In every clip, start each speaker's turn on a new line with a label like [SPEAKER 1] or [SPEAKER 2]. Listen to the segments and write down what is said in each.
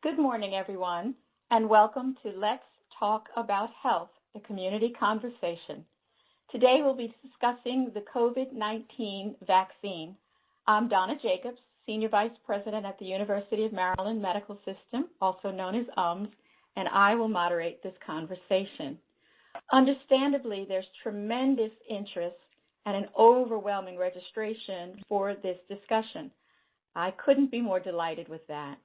[SPEAKER 1] Good morning, everyone, and welcome to Let's Talk About Health, a community conversation. Today we'll be discussing the COVID-19 vaccine. I'm Donna Jacobs, Senior Vice President at the University of Maryland Medical System, also known as UMS, and I will moderate this conversation. Understandably, there's tremendous interest and an overwhelming registration for this discussion. I couldn't be more delighted with that.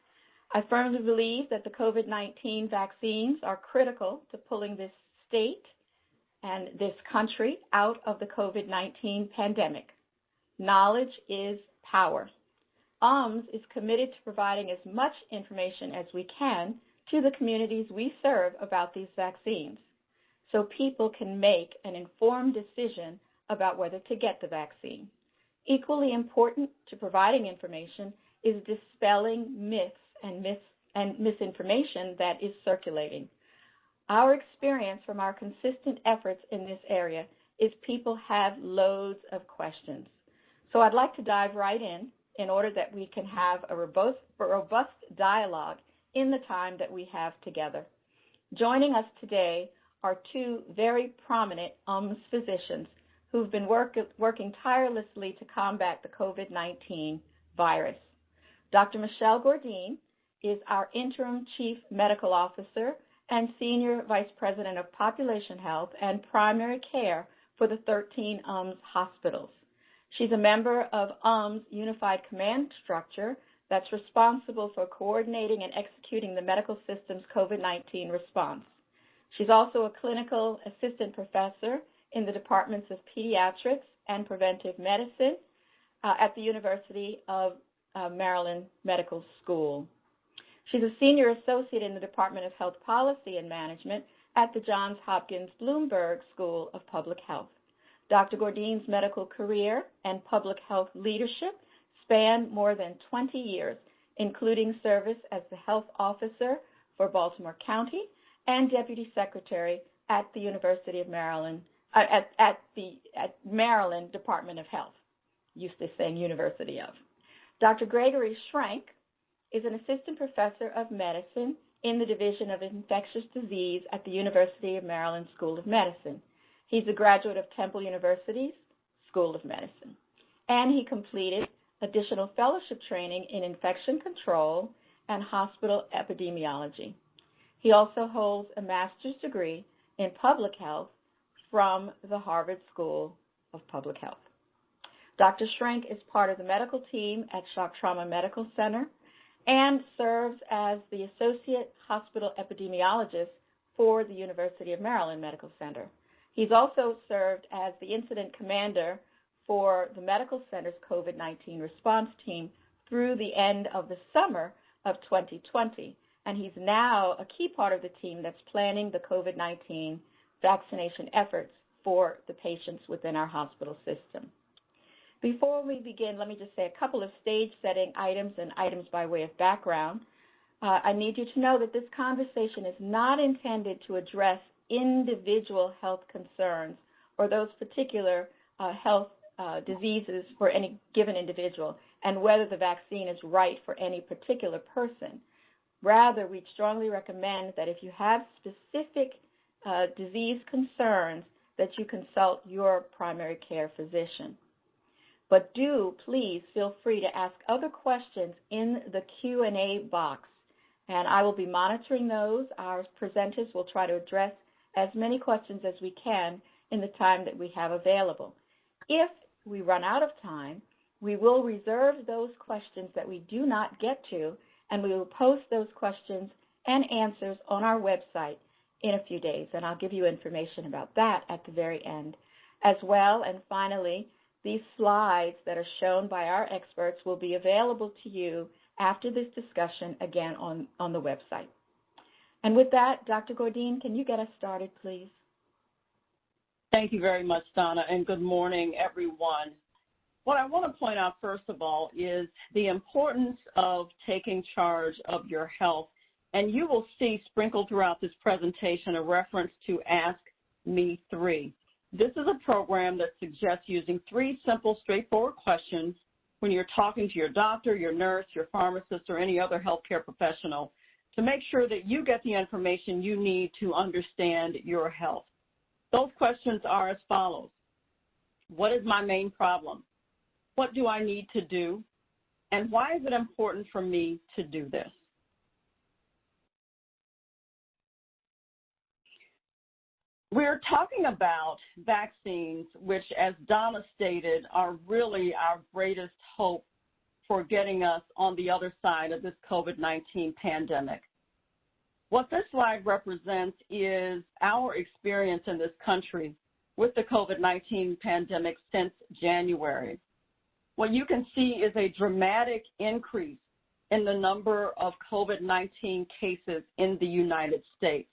[SPEAKER 1] I firmly believe that the COVID-19 vaccines are critical to pulling this state and this country out of the COVID-19 pandemic. Knowledge is power. UMS is committed to providing as much information as we can to the communities we serve about these vaccines so people can make an informed decision about whether to get the vaccine. Equally important to providing information is dispelling myths and misinformation that is circulating. Our experience from our consistent efforts in this area is people have loads of questions. So I'd like to dive right in order that we can have a robust dialogue in the time that we have together. Joining us today are two very prominent UMS physicians who've been working tirelessly to combat the COVID-19 virus. Dr. Michelle Gordine is our Interim Chief Medical Officer and Senior Vice President of Population Health and Primary Care for the 13 UMS hospitals. She's a member of UMS Unified Command Structure that's responsible for coordinating and executing the medical system's COVID-19 response. She's also a clinical assistant professor in the Departments of Pediatrics and Preventive Medicine at the University of Maryland Medical School. She's a senior associate in the Department of Health Policy and Management at the Johns Hopkins Bloomberg School of Public Health. Dr. Gordine's medical career and public health leadership span more than 20 years, including service as the health officer for Baltimore County and deputy secretary at the University of Maryland, at Maryland Department of Health. Used to saying University of. Dr. Gregory Schrank is an assistant professor of medicine in the Division of Infectious Disease at the University of Maryland School of Medicine. He's a graduate of Temple University's School of Medicine, and he completed additional fellowship training in infection control and hospital epidemiology. He also holds a master's degree in public health from the Harvard School of Public Health. Dr. Schrank is part of the medical team at Shock Trauma Medical Center and serves as the Associate Hospital Epidemiologist for the University of Maryland Medical Center. He's also served as the Incident Commander for the Medical Center's COVID-19 response team through the end of the summer of 2020, and he's now a key part of the team that's planning the COVID-19 vaccination efforts for the patients within our hospital system. Before we begin, let me just say a couple of stage-setting items and items by way of background. I need you to know that this conversation is not intended to address individual health concerns or those particular health diseases for any given individual and whether the vaccine is right for any particular person. Rather, we strongly recommend that if you have specific disease concerns, that you consult your primary care physician. But do please feel free to ask other questions in the Q&A box, and I will be monitoring those. Our presenters will try to address as many questions as we can in the time that we have available. If we run out of time, we will reserve those questions that we do not get to, and we will post those questions and answers on our website in a few days, and I'll give you information about that at the very end as well. And finally, these slides that are shown by our experts will be available to you after this discussion, again, on the website. And with that, Dr. Gordine, can you get us started, please?
[SPEAKER 2] Thank you very much, Donna, and good morning, everyone. What I want to point out, first of all, is the importance of taking charge of your health. And you will see sprinkled throughout this presentation a reference to Ask Me 3. This is a program that suggests using 3 simple, straightforward questions when you're talking to your doctor, your nurse, your pharmacist, or any other healthcare professional to make sure that you get the information you need to understand your health. Those questions are as follows. What is my main problem? What do I need to do? And why is it important for me to do this? We're talking about vaccines, which, as Donna stated, are really our greatest hope for getting us on the other side of this COVID-19 pandemic. What this slide represents is our experience in this country with the COVID-19 pandemic since January. What you can see is a dramatic increase in the number of COVID-19 cases in the United States.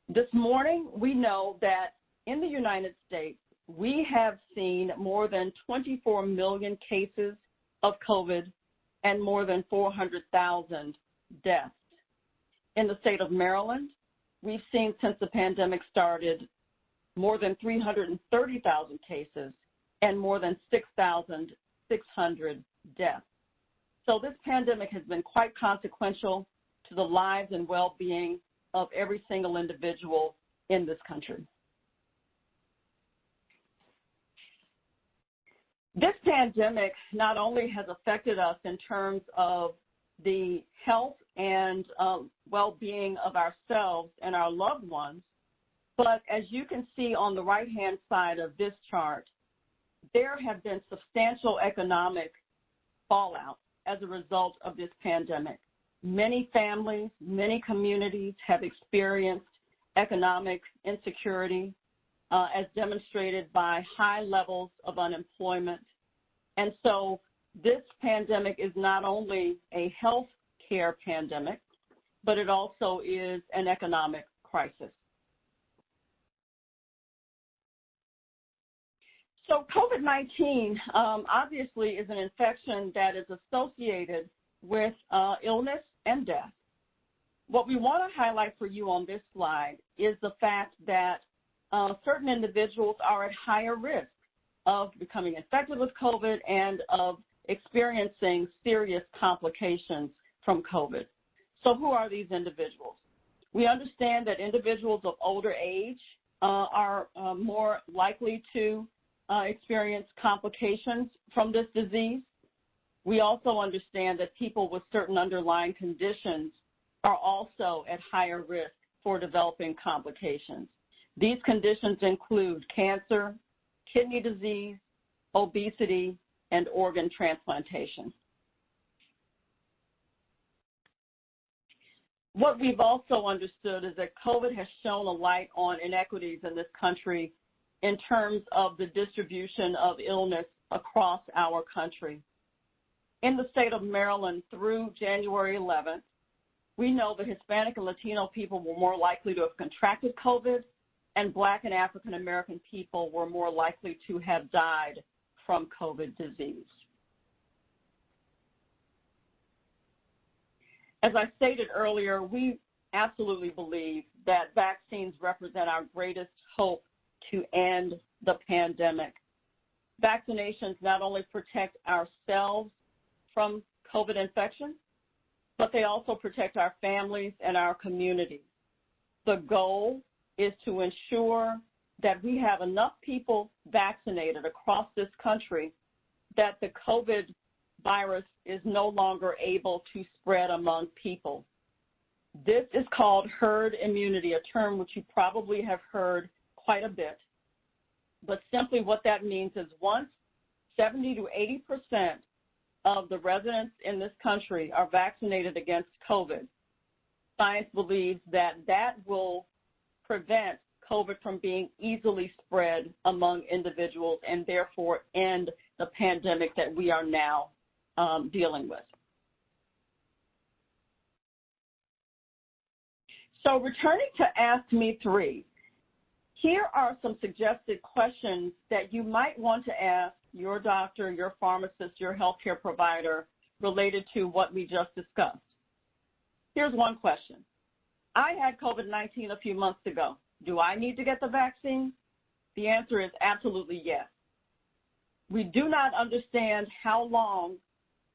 [SPEAKER 2] This morning, we know that in the United States, we have seen more than 24 million cases of COVID and more than 400,000 deaths. In the state of Maryland, we've seen since the pandemic started more than 330,000 cases and more than 6,600 deaths. So this pandemic has been quite consequential to the lives and well-being of every single individual in this country. This pandemic not only has affected us in terms of the health and well-being of ourselves and our loved ones, but as you can see on the right-hand side of this chart, there have been substantial economic fallout as a result of this pandemic. Many families, many communities have experienced economic insecurity as demonstrated by high levels of unemployment. And so this pandemic is not only a health care pandemic, but it also is an economic crisis. So COVID-19 obviously is an infection that is associated with illness and death. What we want to highlight for you on this slide is the fact that certain individuals are at higher risk of becoming infected with COVID and of experiencing serious complications from COVID. So who are these individuals? We understand that individuals of older age are more likely to experience complications from this disease. We also understand that people with certain underlying conditions are also at higher risk for developing complications. These conditions include cancer, kidney disease, obesity, and organ transplantation. What we've also understood is that COVID has shown a light on inequities in this country in terms of the distribution of illness across our country. In the state of Maryland through January 11th, we know that Hispanic and Latino people were more likely to have contracted COVID, and Black and African American people were more likely to have died from COVID disease. As I stated earlier, we absolutely believe that vaccines represent our greatest hope to end the pandemic. Vaccinations not only protect ourselves from COVID infection, but they also protect our families and our communities. The goal is to ensure that we have enough people vaccinated across this country that the COVID virus is no longer able to spread among people. This is called herd immunity, a term which you probably have heard quite a bit. But simply what that means is once 70 to 80% of the residents in this country are vaccinated against COVID, science believes that that will prevent COVID from being easily spread among individuals and therefore end the pandemic that we are now dealing with. So returning to Ask Me 3, here are some suggested questions that you might want to ask your doctor, your pharmacist, your healthcare provider related to what we just discussed. Here's one question. I had COVID-19 a few months ago. Do I need to get the vaccine? The answer is absolutely yes. We do not understand how long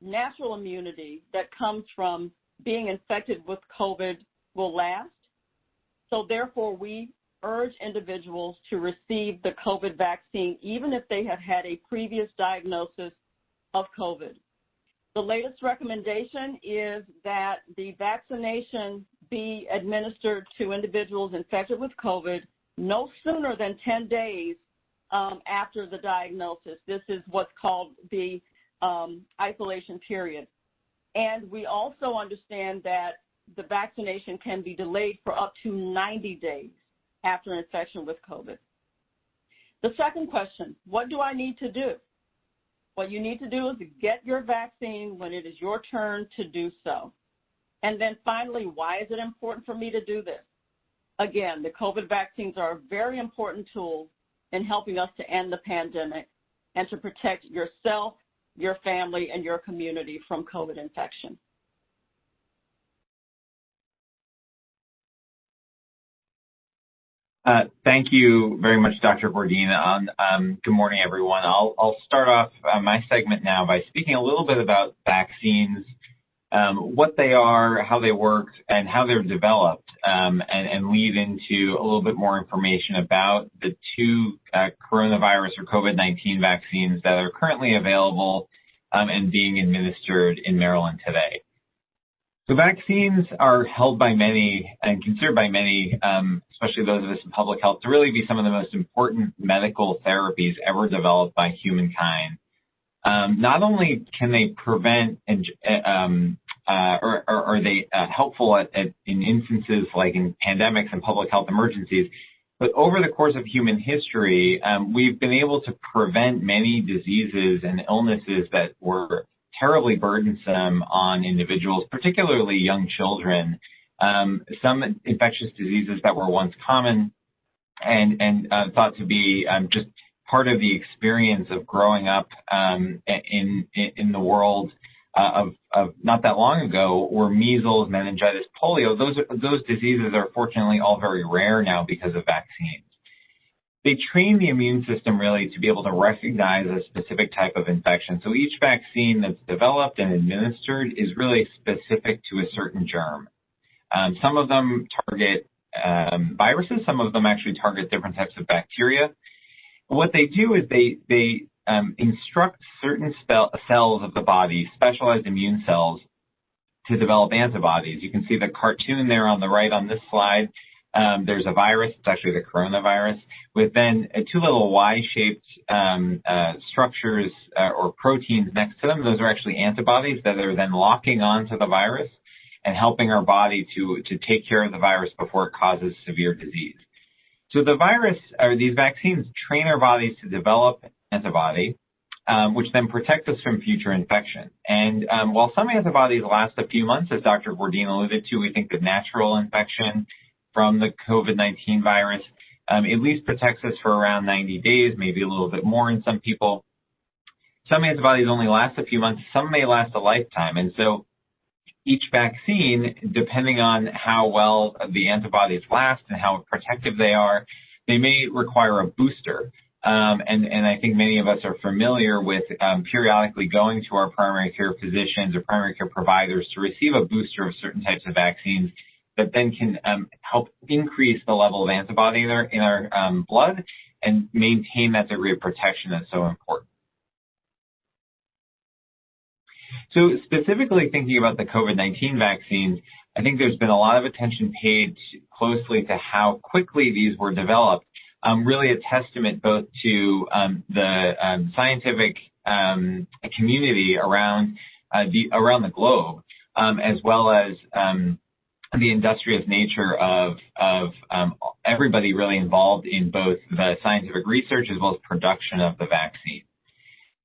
[SPEAKER 2] natural immunity that comes from being infected with COVID will last. So therefore, we urge individuals to receive the COVID vaccine even if they have had a previous diagnosis of COVID. The latest recommendation is that the vaccination be administered to individuals infected with COVID no sooner than 10 days after the diagnosis. This is what's called the isolation period. And we also understand that the vaccination can be delayed for up to 90 days after infection with COVID. The second question, what do I need to do? What you need to do is get your vaccine when it is your turn to do so. And then finally, why is it important for me to do this? Again, the COVID vaccines are a very important tool in helping us to end the pandemic and to protect yourself, your family, and your community from COVID infection.
[SPEAKER 3] Thank you very much, Dr. Bordina. Good morning, everyone. I'll start off my segment now by speaking a little bit about vaccines, what they are, how they work, and how they're developed, and lead into a little bit more information about the two coronavirus or COVID-19 vaccines that are currently available and being administered in Maryland today. So vaccines are held by many and considered by many, especially those of us in public health, to really be some of the most important medical therapies ever developed by humankind. Not only can they prevent or are they helpful in instances like in pandemics and public health emergencies, but over the course of human history, we've been able to prevent many diseases and illnesses that were terribly burdensome on individuals, particularly young children. Some infectious diseases that were once common and thought to be just part of the experience of growing up in the world of not that long ago were measles, meningitis, polio. Those diseases are fortunately all very rare now because of vaccines. They train the immune system really to be able to recognize a specific type of infection. So each vaccine that's developed and administered is really specific to a certain germ. Some of them target viruses. Some of them actually target different types of bacteria. What they do is they instruct certain cells of the body, specialized immune cells, to develop antibodies. You can see the cartoon there on the right on this slide. There's a virus, it's actually the coronavirus, with then two little Y-shaped structures or proteins next to them. Those are actually antibodies that are then locking onto the virus and helping our body to take care of the virus before it causes severe disease. So the virus, or these vaccines, train our bodies to develop antibody, which then protect us from future infection. And while some antibodies last a few months, as Dr. Bordina alluded to, we think that natural infection from the COVID-19 virus at least protects us for around 90 days, maybe a little bit more in some people. Some antibodies only last a few months. Some may last a lifetime. And so each vaccine, depending on how well the antibodies last and how protective they are, they may require a booster. And I think many of us are familiar with periodically going to our primary care physicians or primary care providers to receive a booster of certain types of vaccines that then can help increase the level of antibody in our blood and maintain that degree of protection that's so important. So specifically thinking about the COVID-19 vaccines, I think there's been a lot of attention paid closely to how quickly these were developed, really a testament both to the scientific community around the globe, as well as the industrious nature of everybody really involved in both the scientific research as well as production of the vaccine.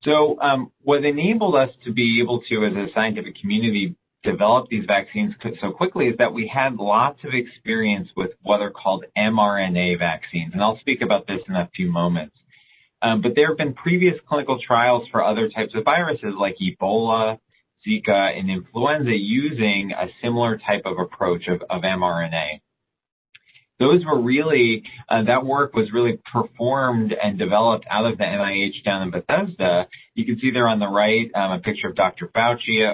[SPEAKER 3] So what enabled us to be able to, as a scientific community, develop these vaccines so quickly is that we had lots of experience with what are called mRNA vaccines, and I'll speak about this in a few moments. But there have been previous clinical trials for other types of viruses like Ebola, Zika, and influenza using a similar type of approach of mRNA. those were really, that work was really performed and developed out of the NIH down in Bethesda. You can see there on the right a picture of Dr. Fauci,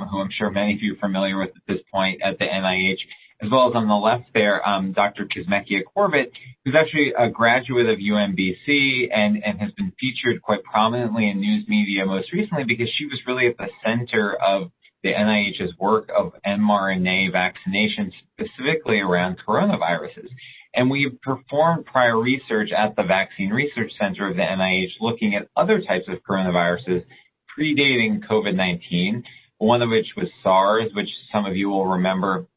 [SPEAKER 3] who I'm sure many of you are familiar with at this point at the NIH, as well as on the left there, Dr. Kizzmekia-Corbett, who's actually a graduate of UMBC and has been featured quite prominently in news media most recently because she was really at the center of the NIH's work of mRNA vaccination, specifically around coronaviruses. And we performed prior research at the Vaccine Research Center of the NIH looking at other types of coronaviruses predating COVID-19, one of which was SARS, which some of you will remember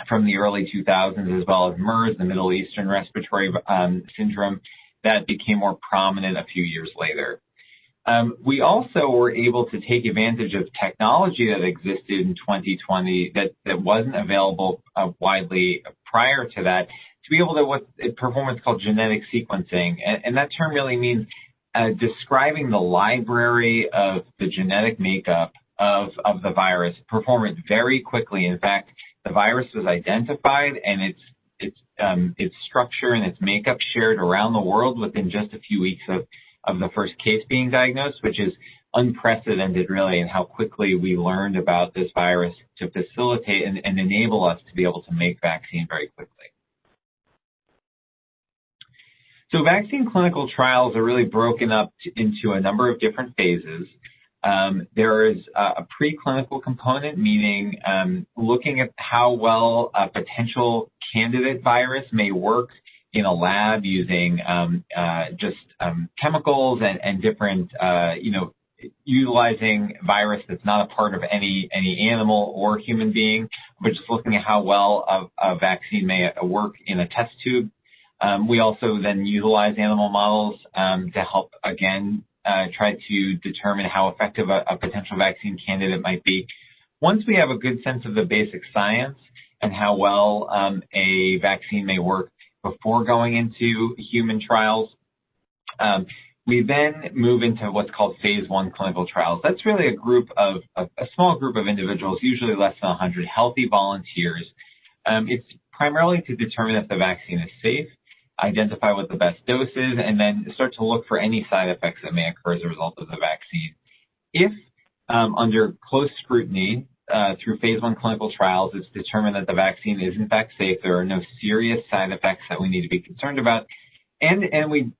[SPEAKER 3] from the early 2000s, as well as MERS, the Middle Eastern Respiratory Syndrome, that became more prominent a few years later. We also were able to take advantage of technology that existed in 2020 that wasn't available widely prior to that, to be able to perform what's called genetic sequencing. And that term really means describing the library of the genetic makeup of the virus, perform it very quickly. In fact, the virus was identified and its structure and its makeup shared around the world within just a few weeks of the first case being diagnosed, which is unprecedented really in how quickly we learned about this virus to facilitate and enable us to be able to make vaccine very quickly. So vaccine clinical trials are really broken up into a number of different phases. There is a preclinical component, meaning looking at how well a potential candidate virus may work in a lab using chemicals and different, utilizing virus that's not a part of any animal or human being, but just looking at how well a vaccine may work in a test tube. We also then utilize animal models to help, again, try to determine how effective a potential vaccine candidate might be. Once we have a good sense of the basic science and how well a vaccine may work before going into human trials, we then move into what's called phase 1 clinical trials. That's really a small group of individuals, usually less than 100 healthy volunteers. It's primarily to determine if the vaccine is safe, identify what the best dose is, and then start to look for any side effects that may occur as a result of the vaccine. If under close scrutiny through phase 1 clinical trials, it's determined that the vaccine is in fact safe, there are no serious side effects that we need to be concerned about, and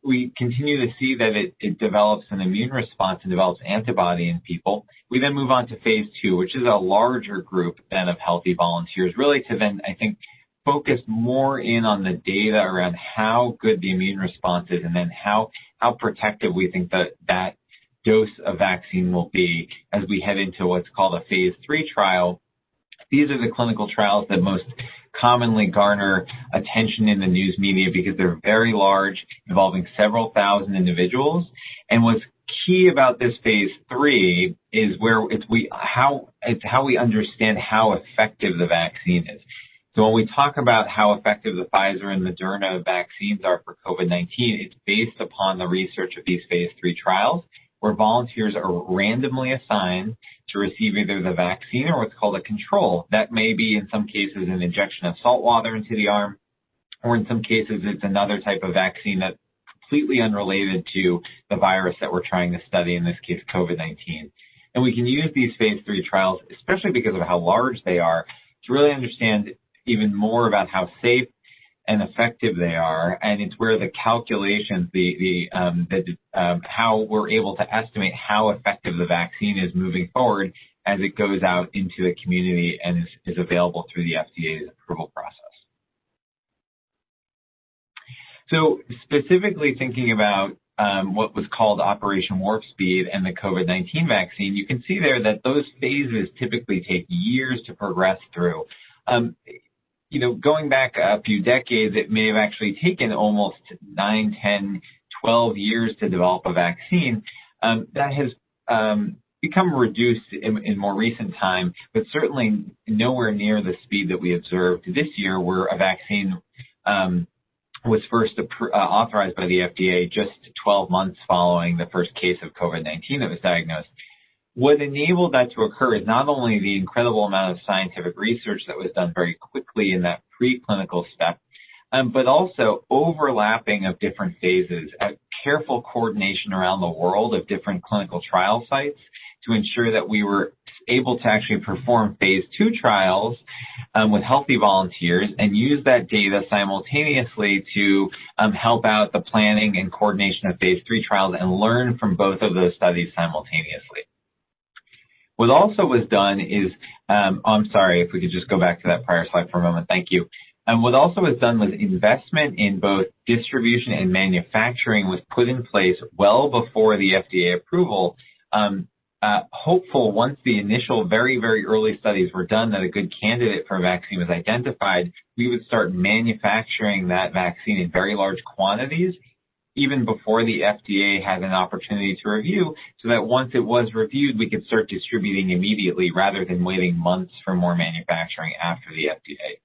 [SPEAKER 3] we continue to see that it develops an immune response and develops antibody in people, we then move on to phase 2, which is a larger group then of healthy volunteers, really to then, I think, focus more in on the data around how good the immune response is and then how protective we think that dose of vaccine will be as we head into what's called a phase 3 trial. These are the clinical trials that most commonly garner attention in the news media because they're very large, involving several thousand individuals. And what's key about this phase 3 is how we understand how effective the vaccine is. So when we talk about how effective the Pfizer and Moderna vaccines are for COVID-19, it's based upon the research of these phase 3 trials, where volunteers are randomly assigned to receive either the vaccine or what's called a control. That may be, in some cases, an injection of salt water into the arm, or in some cases, it's another type of vaccine that's completely unrelated to the virus that we're trying to study, in this case, COVID-19. And we can use these phase 3 trials, especially because of how large they are, to really understand even more about how safe and effective they are, and it's where the calculations, how we're able to estimate how effective the vaccine is moving forward as it goes out into the community and is available through the FDA's approval process. So specifically thinking about what was called Operation Warp Speed and the COVID-19 vaccine, you can see there that those phases typically take years to progress through. Going back a few decades, it may have actually taken almost 9, 10, 12 years to develop a vaccine. That has become reduced in more recent time, but certainly nowhere near the speed that we observed this year, where a vaccine was first authorized by the FDA just 12 months following the first case of COVID-19 that was diagnosed. What enabled that to occur is not only the incredible amount of scientific research that was done very quickly in that preclinical step, but also overlapping of different phases, careful coordination around the world of different clinical trial sites to ensure that we were able to actually perform phase 2 trials with healthy volunteers and use that data simultaneously to help out the planning and coordination of phase 3 trials and learn from both of those studies simultaneously. What also was done is, I'm sorry, if we could just go back to that prior slide for a moment, thank you. What also was done was investment in both distribution and manufacturing was put in place well before the FDA approval. Hopeful once the initial very, very early studies were done that a good candidate for a vaccine was identified, we would start manufacturing that vaccine in very large quantities even before the FDA had an opportunity to review, so that once it was reviewed, we could start distributing immediately rather than waiting months for more manufacturing after the FDA.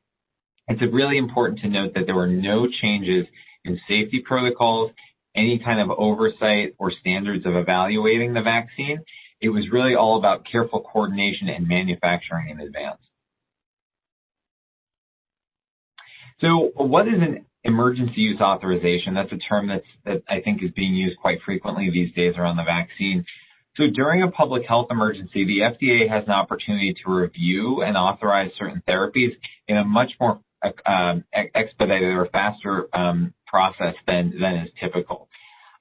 [SPEAKER 3] It's really important to note that there were no changes in safety protocols, any kind of oversight or standards of evaluating the vaccine. It was really all about careful coordination and manufacturing in advance. So what is an emergency use authorization? That's a term that I think is being used quite frequently these days around the vaccine. So during a public health emergency, the FDA has an opportunity to review and authorize certain therapies in a much more expedited or faster process than is typical.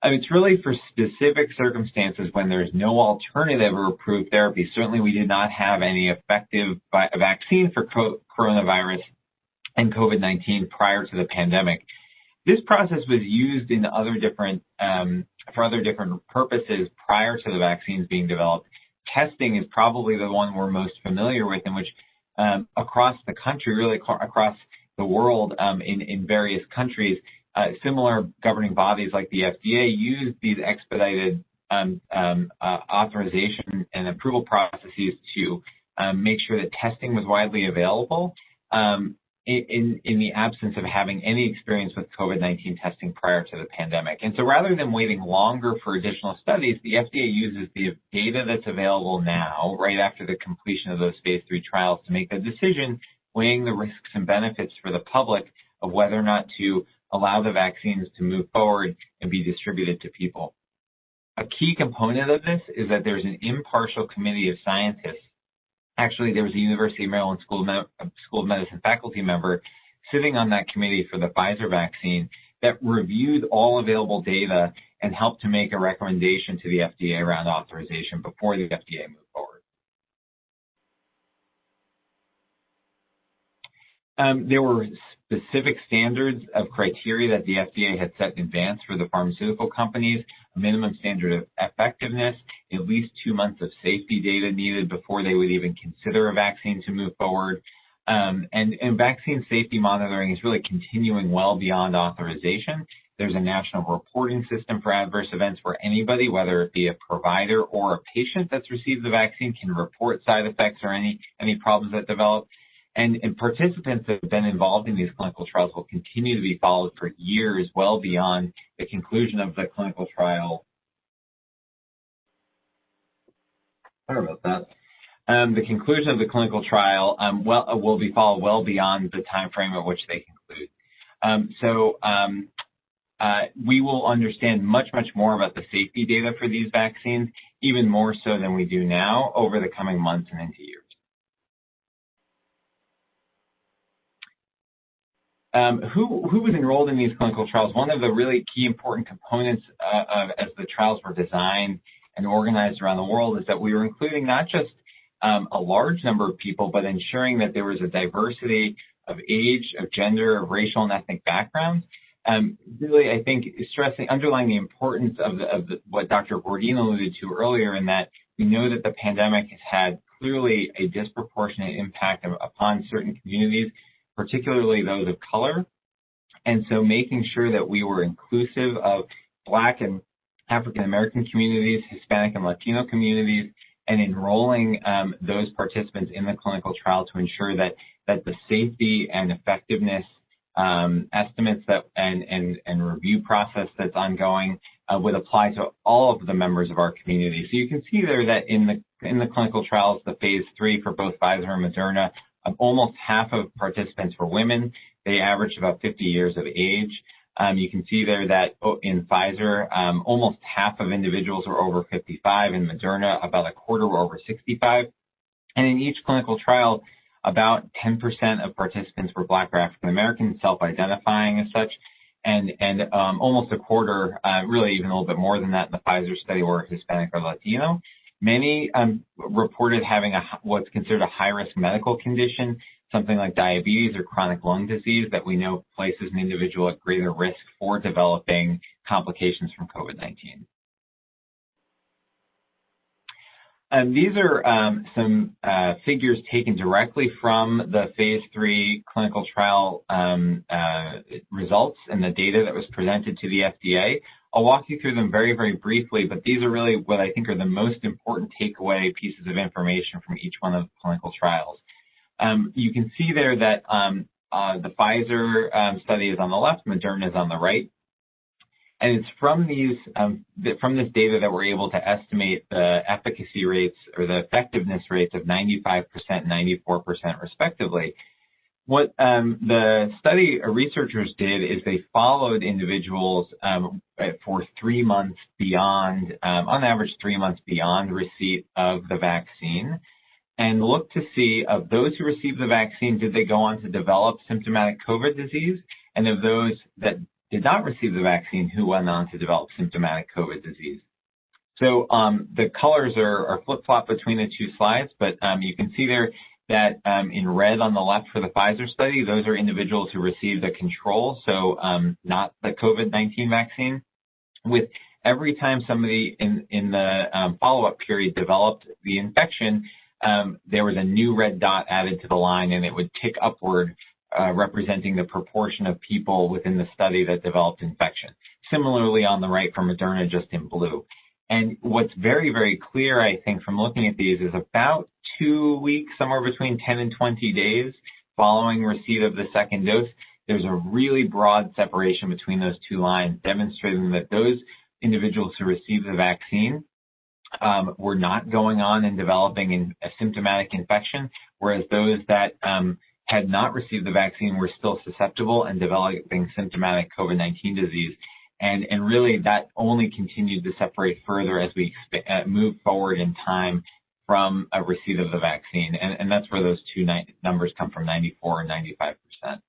[SPEAKER 3] It's really for specific circumstances when there's no alternative or approved therapy. Certainly we did not have any effective vaccine for coronavirus and COVID-19 prior to the pandemic. This process was used in other different for other different purposes prior to the vaccines being developed. Testing is probably the one we're most familiar with, in which across the country, really across the world, in various countries, similar governing bodies like the FDA use these expedited authorization and approval processes to make sure that testing was widely available. In the absence of having any experience with COVID-19 testing prior to the pandemic. And so rather than waiting longer for additional studies, the FDA uses the data that's available now, right after the completion of those phase 3 trials, to make a decision weighing the risks and benefits for the public of whether or not to allow the vaccines to move forward and be distributed to people. A key component of this is that there's an impartial committee of scientists. Actually, there was a University of Maryland School of Medicine faculty member sitting on that committee for the Pfizer vaccine that reviewed all available data and helped to make a recommendation to the FDA around authorization before the FDA moved forward. There were specific standards of criteria that the FDA had set in advance for the pharmaceutical companies, a minimum standard of effectiveness, at least 2 months of safety data needed before they would even consider a vaccine to move forward. And vaccine safety monitoring is really continuing well beyond authorization. There's a national reporting system for adverse events where anybody, whether it be a provider or a patient that's received the vaccine, can report side effects or any problems that develop. And participants that have been involved in these clinical trials will continue to be followed for years, well beyond the conclusion of the clinical trial. Sorry about that. The conclusion of the clinical trial will be followed well beyond the time frame at which they conclude. We will understand much more about the safety data for these vaccines, even more so than we do now, over the coming months and into years. Who was enrolled in these clinical trials? One of the really key important components as the trials were designed and organized around the world is that we were including not just a large number of people, but ensuring that there was a diversity of age, of gender, of racial and ethnic backgrounds. Really, I think underlying the importance of what Dr. Bordin alluded to earlier, in that we know that the pandemic has had clearly a disproportionate impact upon certain communities, particularly those of color. And so making sure that we were inclusive of Black and African American communities, Hispanic and Latino communities, and enrolling those participants in the clinical trial to ensure that the safety and effectiveness estimates and review process that's ongoing would apply to all of the members of our community. So you can see there that in the clinical trials, the phase 3 for both Pfizer and Moderna, almost half of participants were women. they averaged about 50 years of age. You can see there that in Pfizer, almost half of individuals were over 55. In Moderna, about a quarter were over 65. And in each clinical trial, about 10% of participants were Black or African American, self-identifying as such, and almost a quarter, really even a little bit more than that in the Pfizer study, were Hispanic or Latino. Many reported having what's considered a high-risk medical condition, something like diabetes or chronic lung disease that we know places an individual at greater risk for developing complications from COVID-19. These are some figures taken directly from the phase 3 clinical trial results and the data that was presented to the FDA. I'll walk you through them very, very briefly, but these are really what I think are the most important takeaway pieces of information from each one of the clinical trials. You can see there that the Pfizer study is on the left, Moderna is on the right. And it's from this data that we're able to estimate the efficacy rates or the effectiveness rates of 95% and 94% respectively. What the study researchers did is they followed individuals for 3 months beyond, on average 3 months beyond receipt of the vaccine, and looked to see of those who received the vaccine, did they go on to develop symptomatic COVID disease, and of those that did not receive the vaccine, who went on to develop symptomatic COVID disease. So the colors are flip-flop between the two slides, but you can see there that in red on the left for the Pfizer study, those are individuals who received a control, so not the COVID-19 vaccine. With every time somebody in the follow-up period developed the infection, there was a new red dot added to the line, and it would tick upward, representing the proportion of people within the study that developed infection. Similarly, on the right for Moderna, just in blue. And what's very, very clear, I think, from looking at these is about 2 weeks, somewhere between 10 and 20 days following receipt of the second dose, there's a really broad separation between those two lines, demonstrating that those individuals who received the vaccine were not going on and developing a symptomatic infection, whereas those that had not received the vaccine were still susceptible and developing symptomatic COVID-19 disease. And really that only continued to separate further as we move forward in time from a receipt of the vaccine. And that's where those two numbers come from, 94 and 95%.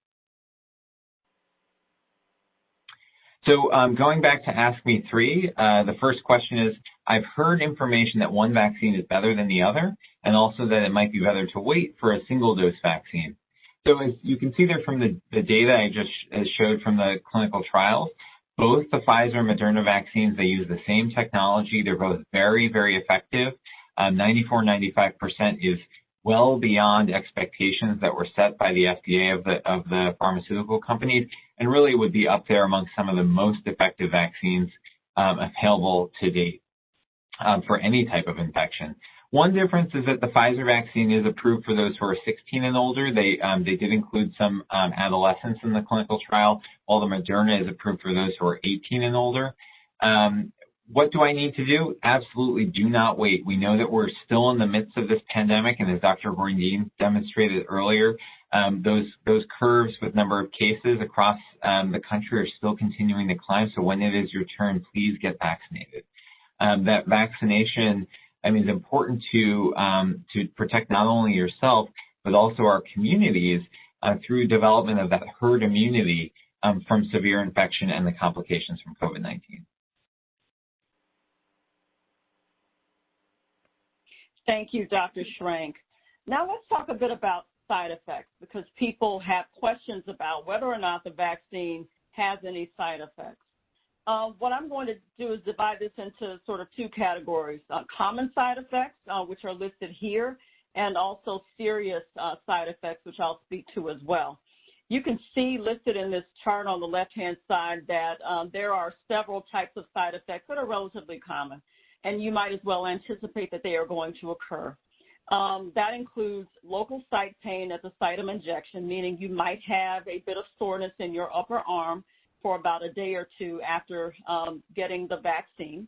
[SPEAKER 3] So going back to Ask Me 3, the first question is, I've heard information that one vaccine is better than the other, and also that it might be better to wait for a single-dose vaccine. So as you can see there from the data I just showed from the clinical trials, both the Pfizer and Moderna vaccines, they use the same technology. They're both very, very effective. 94, 95% is well beyond expectations that were set by the FDA of the pharmaceutical companies, and really would be up there among some of the most effective vaccines available to date for any type of infection. One difference is that the Pfizer vaccine is approved for those who are 16 and older. They did include some adolescents in the clinical trial, while the Moderna is approved for those who are 18 and older. What do I need to do? Absolutely do not wait. We know that we're still in the midst of this pandemic, and as Dr. Bourdin demonstrated earlier, those curves with number of cases across the country are still continuing to climb. So when it is your turn, please get vaccinated. That vaccination, is important to protect not only yourself, but also our communities through development of that herd immunity from severe infection and the complications from COVID-19.
[SPEAKER 2] Thank you, Dr. Schrank. Now let's talk a bit about side effects, because people have questions about whether or not the vaccine has any side effects. What I'm going to do is divide this into sort of two categories, common side effects, which are listed here, and also serious side effects, which I'll speak to as well. You can see listed in this chart on the left-hand side that there are several types of side effects that are relatively common, and you might as well anticipate that they are going to occur. That includes local site pain at the site of injection, meaning you might have a bit of soreness in your upper arm for about a day or two after getting the vaccine.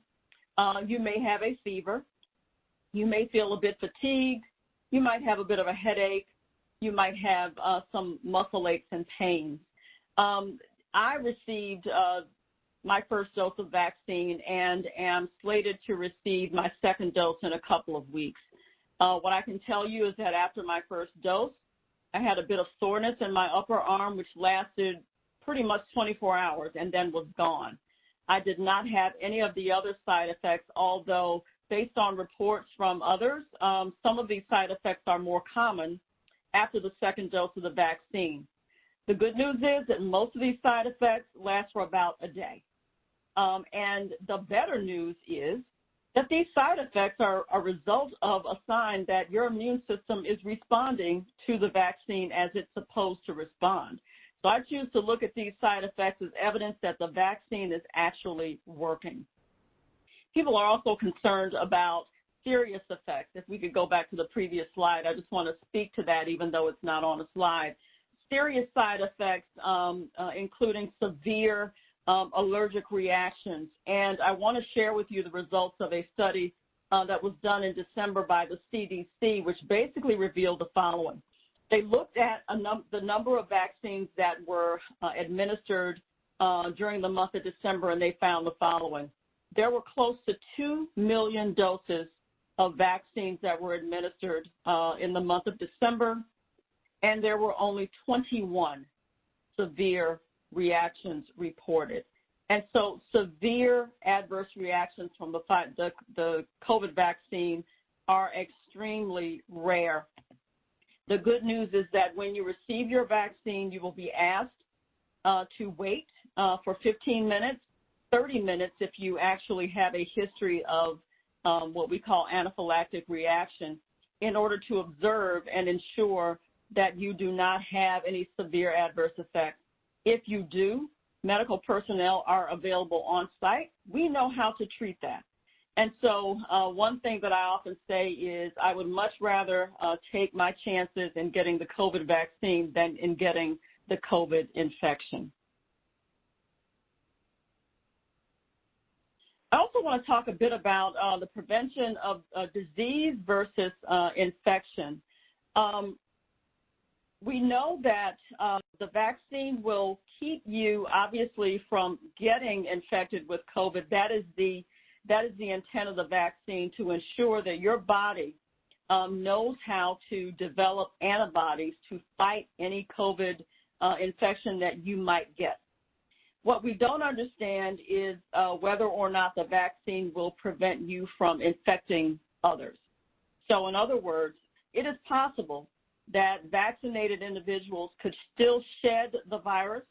[SPEAKER 2] You may have a fever. You may feel a bit fatigued. You might have a bit of a headache. you might have some muscle aches and pains. I received my first dose of vaccine and am slated to receive my second dose in a couple of weeks. What I can tell you is that after my first dose, I had a bit of soreness in my upper arm, which lasted pretty much 24 hours and then was gone. I did not have any of the other side effects, although based on reports from others, some of these side effects are more common after the second dose of the vaccine. The good news is that most of these side effects last for about a day. And the better news is that these side effects are a result of a sign that your immune system is responding to the vaccine as it's supposed to respond. So I choose to look at these side effects as evidence that the vaccine is actually working. People are also concerned about serious effects. If we could go back to the previous slide, I just want to speak to that even though it's not on a slide. Serious side effects, including severe allergic reactions. And I want to share with you the results of a study that was done in December by the CDC, which basically revealed the following. They looked at the number of vaccines that were administered during the month of December, and they found the following. There were close to 2 million doses of vaccines that were administered in the month of December, and there were only 21 severe reactions reported. And so severe adverse reactions from the COVID vaccine are extremely rare. The good news is that when you receive your vaccine, you will be asked to wait for 15 minutes, 30 minutes if you actually have a history of what we call anaphylactic reaction, in order to observe and ensure that you do not have any severe adverse effects. If you do, medical personnel are available on site. We know how to treat that. And so one thing that I often say is I would much rather take my chances in getting the COVID vaccine than in getting the COVID infection. I also want to talk a bit about the prevention of disease versus infection. We know that the vaccine will keep you, obviously, from getting infected with COVID. That is the intent of the vaccine, to ensure that your body knows how to develop antibodies to fight any COVID infection that you might get. What we don't understand is whether or not the vaccine will prevent you from infecting others. So in other words, it is possible that vaccinated individuals could still shed the virus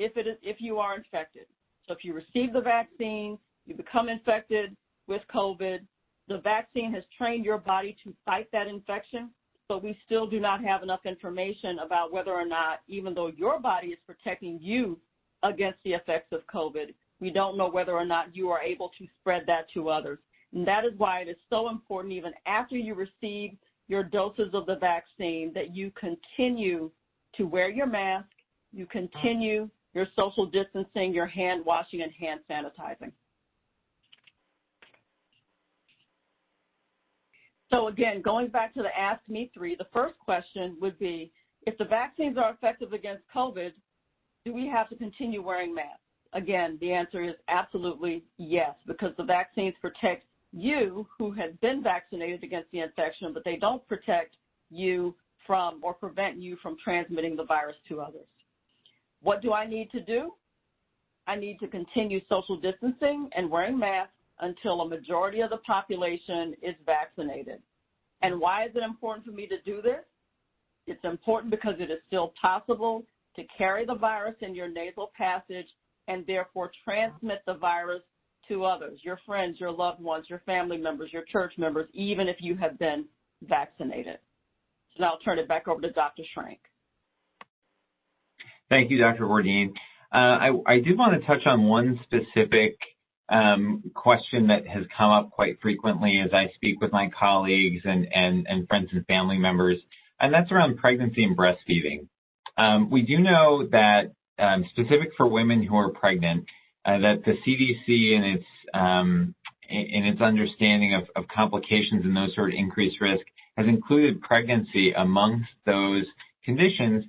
[SPEAKER 2] if you are infected. So if you receive the vaccine, you become infected with COVID, the vaccine has trained your body to fight that infection, but we still do not have enough information about whether or not, even though your body is protecting you against the effects of COVID, we don't know whether or not you are able to spread that to others. And that is why it is so important, even after you receive your doses of the vaccine, that you continue to wear your mask, you continue your social distancing, your hand washing, and hand sanitizing. So again, going back to the Ask Me 3, the first question would be, if the vaccines are effective against COVID, do we have to continue wearing masks? Again, the answer is absolutely yes, because the vaccines protect you who have been vaccinated against the infection, but they don't protect you from or prevent you from transmitting the virus to others. What do I need to do? I need to continue social distancing and wearing masks until a majority of the population is vaccinated. And why is it important for me to do this? It's important because it is still possible to carry the virus in your nasal passage and therefore transmit the virus to others, your friends, your loved ones, your family members, your church members, even if you have been vaccinated. So now I'll turn it back over to Dr. Schrank.
[SPEAKER 3] Thank you, Dr. Bourdin. I did want to touch on one specific question that has come up quite frequently as I speak with my colleagues and friends and family members, and that's around pregnancy and breastfeeding. We do know that specific for women who are pregnant, that the CDC in its understanding of complications and those sort of increased risk has included pregnancy amongst those conditions,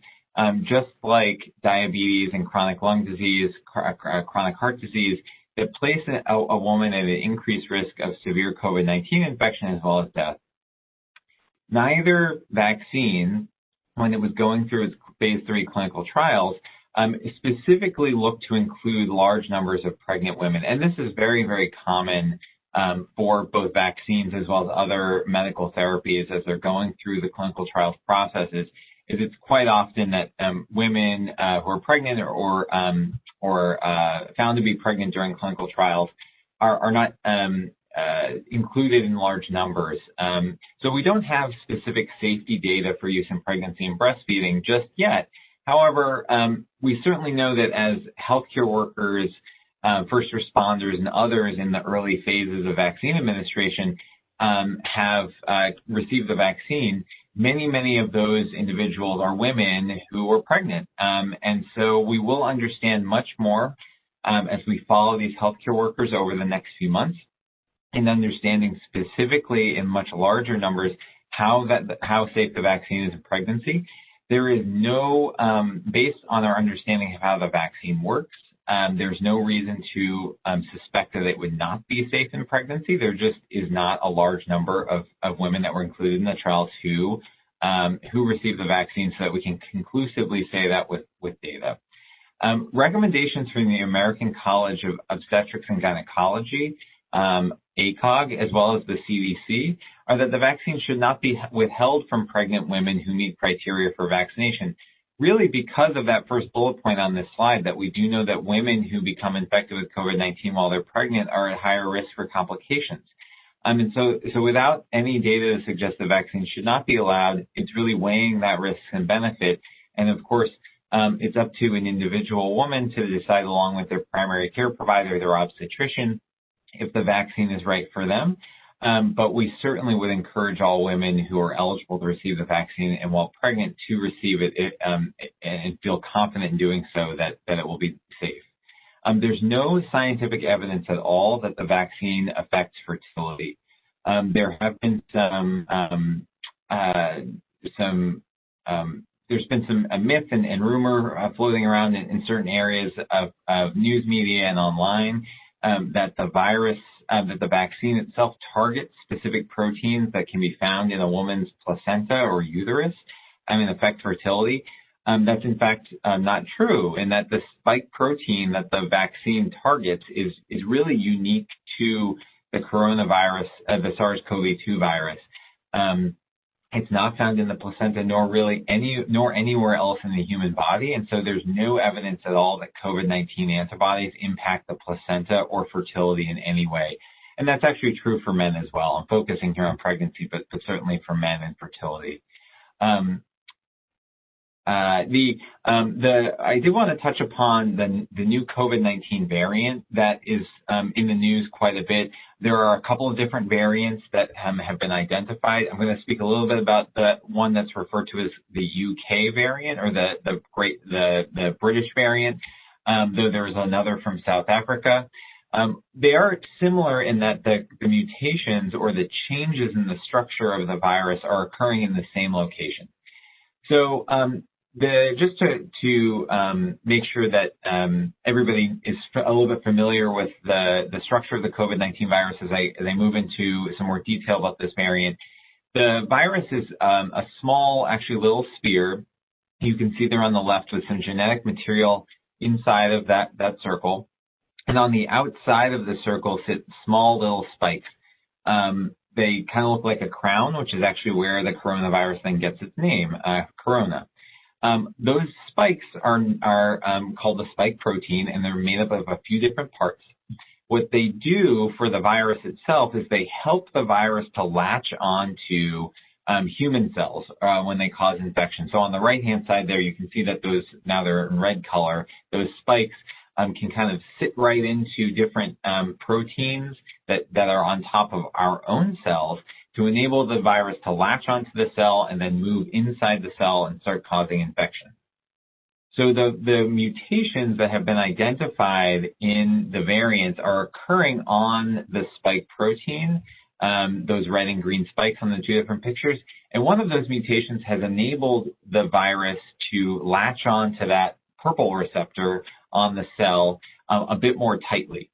[SPEAKER 3] just like diabetes and chronic lung disease, chronic heart disease, that place a woman at an increased risk of severe COVID-19 infection as well as death. Neither vaccine, when it was going through its phase 3 clinical trials, specifically looked to include large numbers of pregnant women. And this is very, very common for both vaccines as well as other medical therapies as they're going through the clinical trials processes. It's quite often that women who are pregnant or found to be pregnant during clinical trials are not included in large numbers. So we don't have specific safety data for use in pregnancy and breastfeeding just yet. However, we certainly know that as healthcare workers, first responders, and others in the early phases of vaccine administration have received the vaccine, many of those individuals are women who were pregnant. And so we will understand much more as we follow these healthcare workers over the next few months in understanding specifically in much larger numbers how safe the vaccine is in pregnancy. There is no, based on our understanding of how the vaccine works, there's no reason to suspect that it would not be safe in pregnancy. There just is not a large number of women that were included in the trials who received the vaccine so that we can conclusively say that with data. Recommendations from the American College of Obstetrics and Gynecology, ACOG, as well as the CDC, are that the vaccine should not be withheld from pregnant women who meet criteria for vaccination, really because of that first bullet point on this slide, that we do know that women who become infected with COVID-19 while they're pregnant are at higher risk for complications. And so without any data to suggest the vaccine should not be allowed, it's really weighing that risk and benefit. And of course, it's up to an individual woman to decide along with their primary care provider, their obstetrician, if the vaccine is right for them. But we certainly would encourage all women who are eligible to receive the vaccine and while pregnant to receive it and feel confident in doing so that it will be safe. There's no scientific evidence at all that the vaccine affects fertility. There have been there's been some myth and rumor floating around in certain areas of news media and online that the virus, that the vaccine itself targets specific proteins that can be found in a woman's placenta or uterus and affect fertility. That's in fact not true, and that the spike protein that the vaccine targets is really unique to the coronavirus, the SARS-CoV-2 virus. It's not found in the placenta nor anywhere else in the human body, and so there's no evidence at all that COVID-19 antibodies impact the placenta or fertility in any way. And that's actually true for men as well. I'm focusing here on pregnancy, but certainly for men and fertility. I did want to touch upon the new COVID-19 variant that is in the news quite a bit. There are a couple of different variants that have been identified. I'm going to speak a little bit about the one that's referred to as the UK variant, or the British variant, though there is another from South Africa. They are similar in that the mutations or the changes in the structure of the virus are occurring in the same location. So just to make sure that everybody is a little bit familiar with the structure of the COVID-19 virus as I move into some more detail about this variant, the virus is a small, actually little sphere. You can see there on the left with some genetic material inside of that circle. And on the outside of the circle sit small little spikes. They kind of look like a crown, which is actually where the coronavirus then gets its name, corona. Those spikes are called the spike protein, and they're made up of a few different parts. What they do for the virus itself is they help the virus to latch onto human cells when they cause infection. So on the right-hand side there, you can see that those, now they're in red color, those spikes can kind of sit right into different proteins that are on top of our own cells to enable the virus to latch onto the cell and then move inside the cell and start causing infection. So the mutations that have been identified in the variants are occurring on the spike protein, those red and green spikes on the two different pictures. And one of those mutations has enabled the virus to latch on to that purple receptor on the cell a bit more tightly.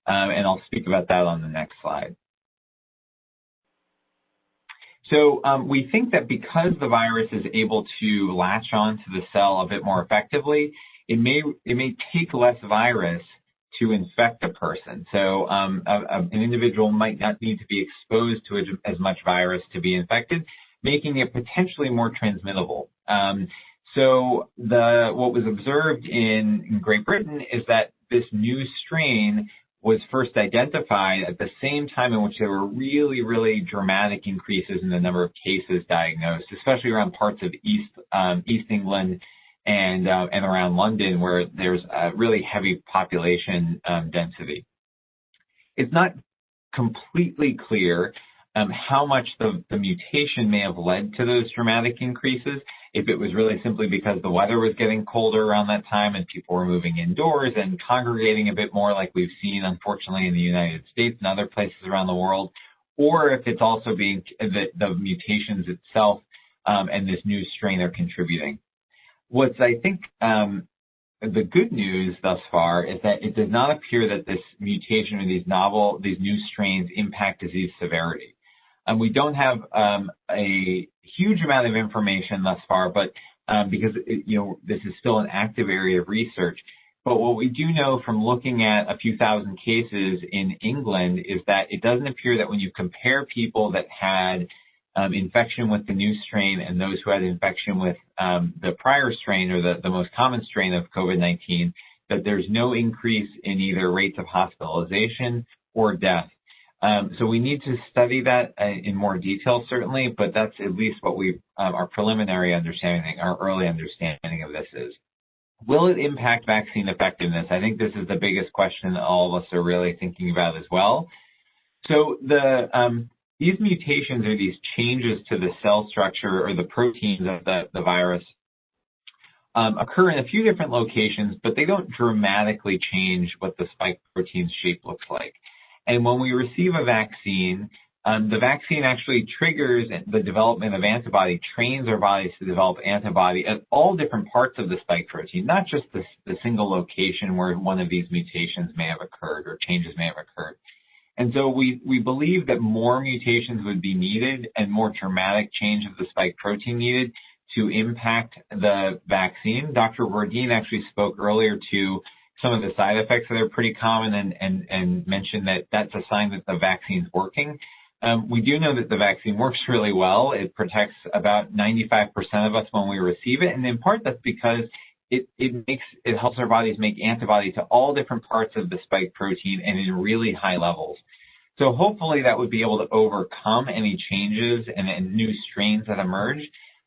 [SPEAKER 3] And I'll speak about that on the next slide. So we think that because the virus is able to latch on to the cell a bit more effectively, it may take less virus to infect a person. So an individual might not need to be exposed to as much virus to be infected, making it potentially more transmittable. So what was observed in Great Britain is that this new strain was first identified at the same time in which there were really, really dramatic increases in the number of cases diagnosed, especially around parts of East England and around London, where there's a really heavy population density. It's not completely clear how much the mutation may have led to those dramatic increases, if it was really simply because the weather was getting colder around that time and people were moving indoors and congregating a bit more like we've seen, unfortunately, in the United States and other places around the world, or if it's also being the mutations itself and this new strain are contributing. What's, I think, the good news thus far is that it does not appear that this mutation or these new strains impact disease severity. We don't have a huge amount of information thus far, but because this is still an active area of research. But what we do know from looking at a few thousand cases in England is that it doesn't appear that when you compare people that had infection with the new strain and those who had infection with the prior strain or the most common strain of COVID-19, that there's no increase in either rates of hospitalization or death. So we need to study that in more detail, certainly, but that's at least what our preliminary understanding, our early understanding of this is. Will it impact vaccine effectiveness? I think this is the biggest question that all of us are really thinking about as well. So these mutations or these changes to the cell structure or the proteins of the virus occur in a few different locations, but they don't dramatically change what the spike protein's shape looks like. And when we receive a vaccine, the vaccine actually triggers the development of antibody, trains our bodies to develop antibody at all different parts of the spike protein, not just the single location where one of these mutations may have occurred or changes may have occurred. And so we believe that more mutations would be needed and more dramatic change of the spike protein needed to impact the vaccine. Dr. Bourdin actually spoke earlier to some of the side effects that are pretty common and mentioned that that's a sign that the vaccine's working. We do know that the vaccine works really well. It protects about 95% of us when we receive it, and in part that's because it helps our bodies make antibody to all different parts of the spike protein and in really high levels. So hopefully that would be able to overcome any changes and new strains that emerge.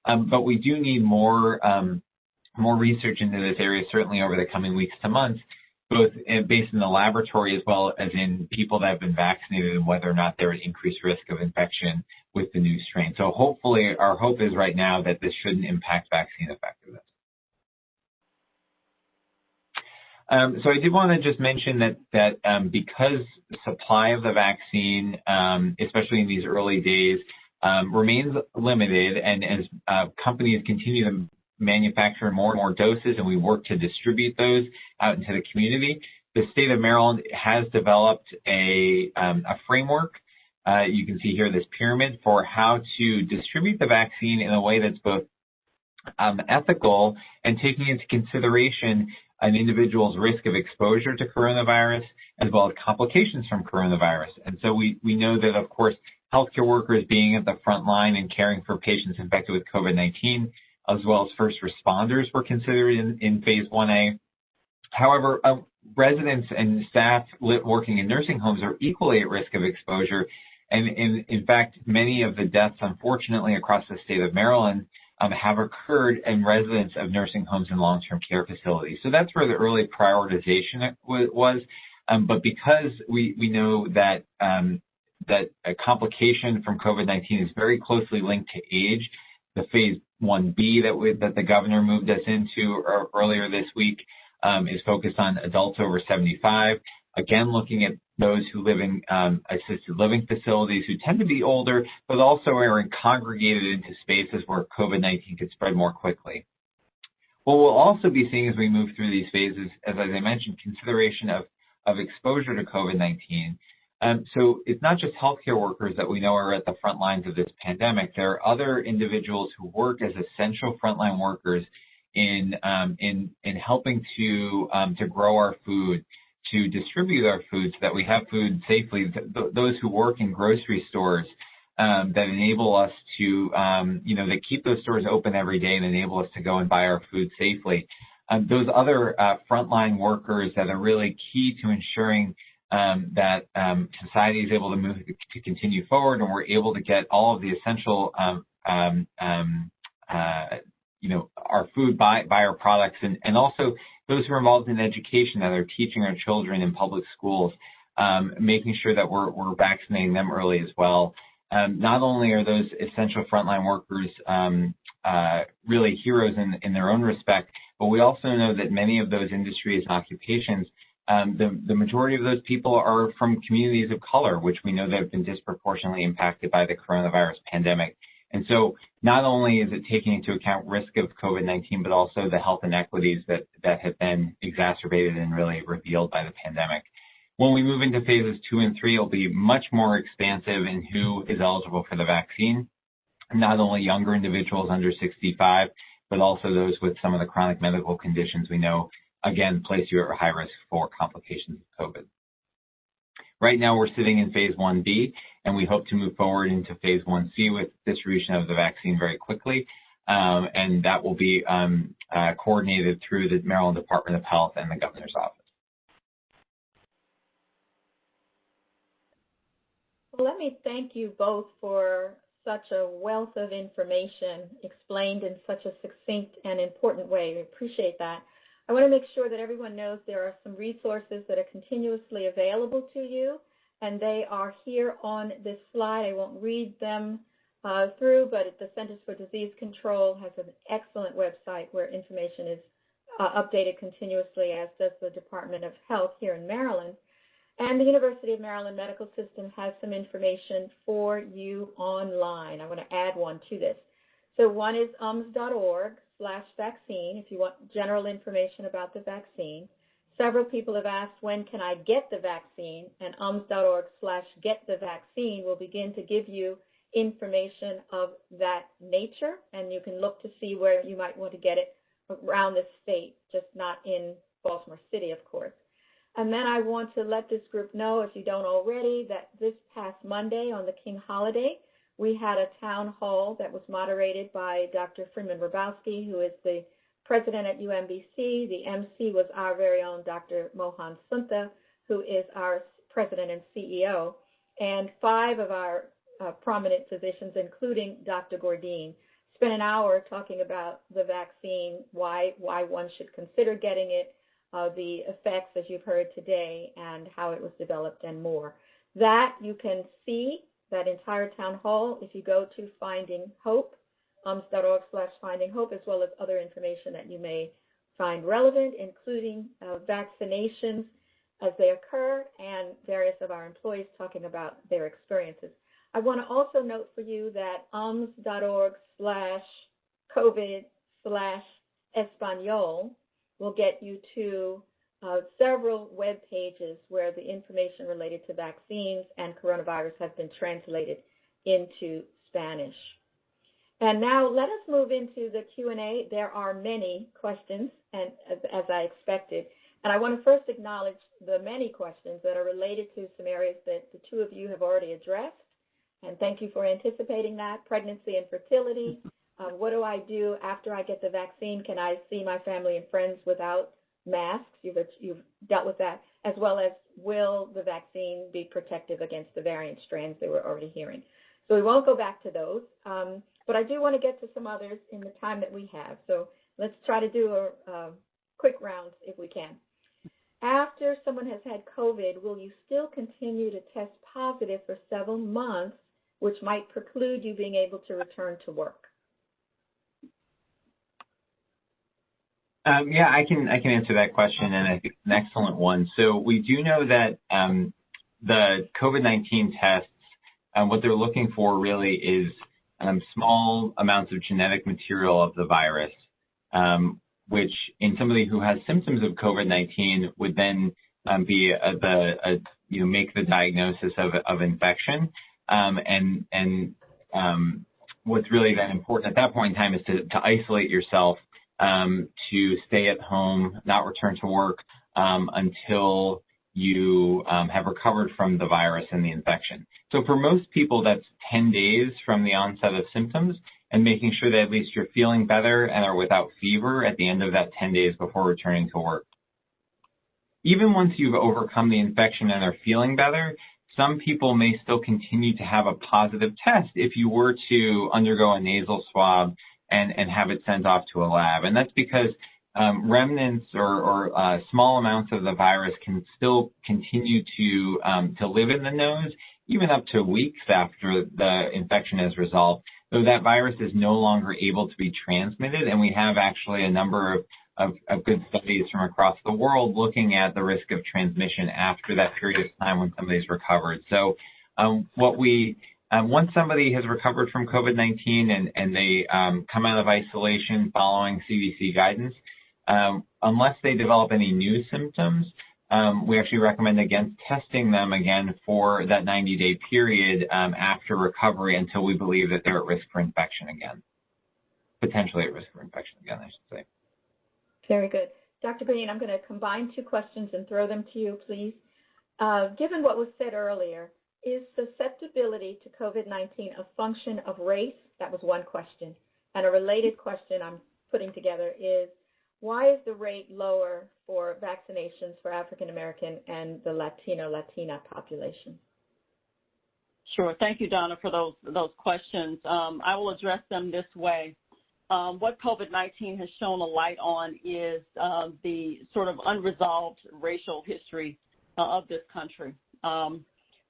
[SPEAKER 3] But we do need more research into this area, certainly over the coming weeks to months, both based in the laboratory as well as in people that have been vaccinated and whether or not there is increased risk of infection with the new strain. So hopefully our hope is right now that this shouldn't impact vaccine effectiveness. So I did want to just mention that because the supply of the vaccine, especially in these early days, remains limited, and as companies continue to manufacture more and more doses and we work to distribute those out into the community, the state of Maryland has developed a framework. You can see here this pyramid for how to distribute the vaccine in a way that's both ethical and taking into consideration an individual's risk of exposure to coronavirus as well as complications from coronavirus. And so we know that, of course, healthcare workers being at the front line and caring for patients infected with COVID-19, as well as first responders were considered in phase 1A. However, residents and staff working in nursing homes are equally at risk of exposure. And in fact, many of the deaths, unfortunately, across the state of Maryland have occurred in residents of nursing homes and long-term care facilities. So that's where the early prioritization was. But because we know that that a complication from COVID-19 is very closely linked to age, the phase 1B that the governor moved us into earlier this week is focused on adults over 75. Again, looking at those who live in assisted living facilities who tend to be older, but also are congregated into spaces where COVID-19 could spread more quickly. What we'll also be seeing as we move through these phases, as I mentioned, consideration of exposure to COVID-19. So it's not just healthcare workers that we know are at the front lines of this pandemic. There are other individuals who work as essential frontline workers in helping to grow our food, to distribute our food so that we have food safely. Those who work in grocery stores that enable us to, that keep those stores open every day and enable us to go and buy our food safely. Those other frontline workers that are really key to ensuring that society is able to continue forward, and we're able to get all of the essential, our food by our products, and also those who are involved in education that are teaching our children in public schools, making sure that we're vaccinating them early as well. Not only are those essential frontline workers really heroes in their own respect, but we also know that many of those industries and occupations, the majority of those people are from communities of color, which we know that have been disproportionately impacted by the coronavirus pandemic. And so not only is it taking into account risk of COVID-19, but also the health inequities that have been exacerbated and really revealed by the pandemic. When we move into phases 2 and 3, it'll be much more expansive in who is eligible for the vaccine, not only younger individuals under 65, but also those with some of the chronic medical conditions we know, again, place you at high risk for complications of COVID. Right now, we're sitting in phase 1B, and we hope to move forward into phase 1C with distribution of the vaccine very quickly, and that will be coordinated through the Maryland Department of Health and the governor's office.
[SPEAKER 1] Well, let me thank you both for such a wealth of information explained in such a succinct and important way. We appreciate that. I want to make sure that everyone knows there are some resources that are continuously available to you, and they are here on this slide. I won't read them through, but the Centers for Disease Control has an excellent website where information is updated continuously, as does the Department of Health here in Maryland. And the University of Maryland Medical System has some information for you online. I want to add one to this. So one is ums.org/vaccine if you want general information about the vaccine. Several people have asked, when can I get the vaccine? And ums.org/getthevaccine will begin to give you information of that nature, and you can look to see where you might want to get it around the state, just not in Baltimore City, of course. And then I want to let this group know, if you don't already, that this past Monday on the King holiday, we had a town hall that was moderated by Dr. Freeman Rabowski, who is the president at UMBC. The MC was our very own Dr. Mohan Sunta, who is our president and CEO, and 5 of our prominent physicians, including Dr. Gordine, spent an hour talking about the vaccine, why one should consider getting it, the effects, as you've heard today, and how it was developed, and more. That you can see, that entire town hall, if you go to Finding Hope, ums.org/Finding Hope, as well as other information that you may find relevant, including vaccinations as they occur, and various of our employees talking about their experiences. I want to also note for you that ums.org/COVID/Espanol will get you to several web pages where the information related to vaccines and coronavirus has been translated into Spanish. And now let us move into the Q&A. There are many questions, and as I expected. And I want to first acknowledge the many questions that are related to some areas that the two of you have already addressed. And thank you for anticipating that. Pregnancy and fertility. What do I do after I get the vaccine? Can I see my family and friends without masks? You've dealt with that, as well as will the vaccine be protective against the variant strands that we're already hearing? So we won't go back to those, but I do want to get to some others in the time that we have. So let's try to do a quick round if we can. After someone has had COVID, will you still continue to test positive for several months, which might preclude you being able to return to work?
[SPEAKER 3] Yeah, I can answer that question, and I think it's an excellent one. So we do know that the COVID-19 tests, what they're looking for really is small amounts of genetic material of the virus, which in somebody who has symptoms of COVID-19 would then be make the diagnosis of infection. What's really then important at that point in time is to isolate yourself, to stay at home, not return to work until you have recovered from the virus and the infection. So for most people, that's 10 days from the onset of symptoms, and making sure that at least you're feeling better and are without fever at the end of that 10 days before returning to work. Even once you've overcome the infection and are feeling better, some people may still continue to have a positive test if you were to undergo a nasal swab and have it sent off to a lab. And that's because remnants or small amounts of the virus can still continue to live in the nose, even up to weeks after the infection is resolved, though that virus is no longer able to be transmitted. And we have actually a number of good studies from across the world looking at the risk of transmission after that period of time when somebody's recovered. So once somebody has recovered from COVID-19 and they come out of isolation following CDC guidance, unless they develop any new symptoms, we actually recommend against testing them again for that 90-day period after recovery until we believe that they're at risk for infection again, potentially at risk for infection again, I should say.
[SPEAKER 1] Very good. Dr. Green, I'm going to combine two questions and throw them to you, please. Given what was said earlier, is susceptibility to COVID-19 a function of race? That was one question. And a related question I'm putting together is, why is the rate lower for vaccinations for African American and the Latina population?
[SPEAKER 2] Sure. Thank you, Donna, for those questions. I will address them this way. What COVID-19 has shown a light on is the sort of unresolved racial history of this country.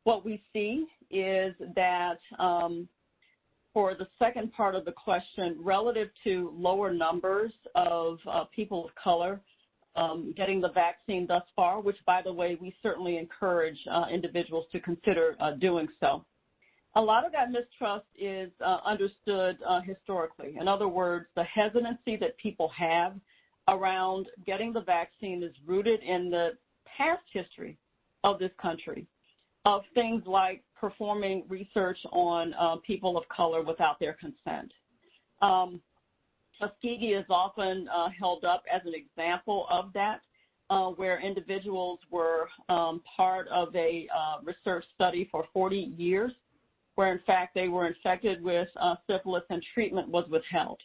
[SPEAKER 2] What we see is that for the second part of the question, relative to lower numbers of people of color getting the vaccine thus far, which, by the way, we certainly encourage individuals to consider doing so. A lot of that mistrust is understood historically. In other words, the hesitancy that people have around getting the vaccine is rooted in the past history of this country, of things like performing research on people of color without their consent. Tuskegee is often held up as an example of that, where individuals were part of a research study for 40 years, where in fact they were infected with syphilis and treatment was withheld.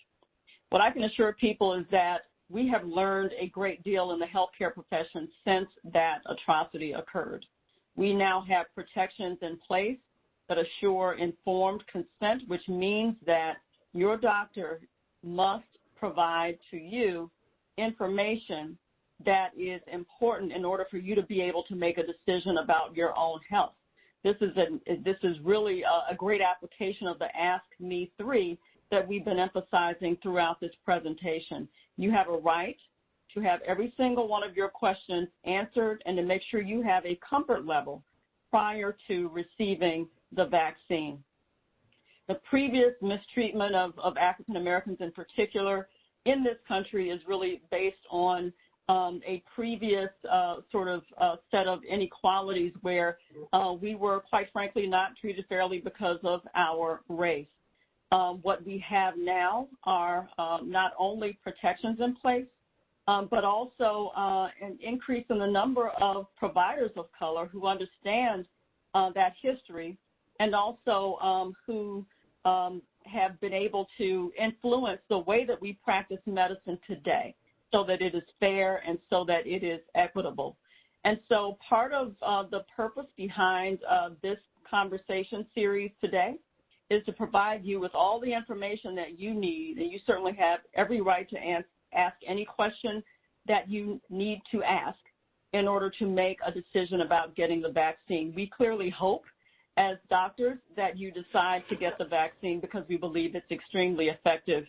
[SPEAKER 2] What I can assure people is that we have learned a great deal in the healthcare profession since that atrocity occurred. We now have protections in place that assure informed consent, which means that your doctor must provide to you information that is important in order for you to be able to make a decision about your own health. This is really a great application of the Ask Me 3 that we've been emphasizing throughout this presentation. You have a right to have every single one of your questions answered and to make sure you have a comfort level prior to receiving the vaccine. The previous mistreatment of African Americans in particular in this country is really based on a previous set of inequalities where we were, quite frankly, not treated fairly because of our race. What we have now are not only protections in place, but also an increase in the number of providers of color who understand that history and also who have been able to influence the way that we practice medicine today so that it is fair and so that it is equitable. And so part of the purpose behind this conversation series today is to provide you with all the information that you need, and you certainly have every right to ask any question that you need to ask in order to make a decision about getting the vaccine. We clearly hope as doctors that you decide to get the vaccine because we believe it's extremely effective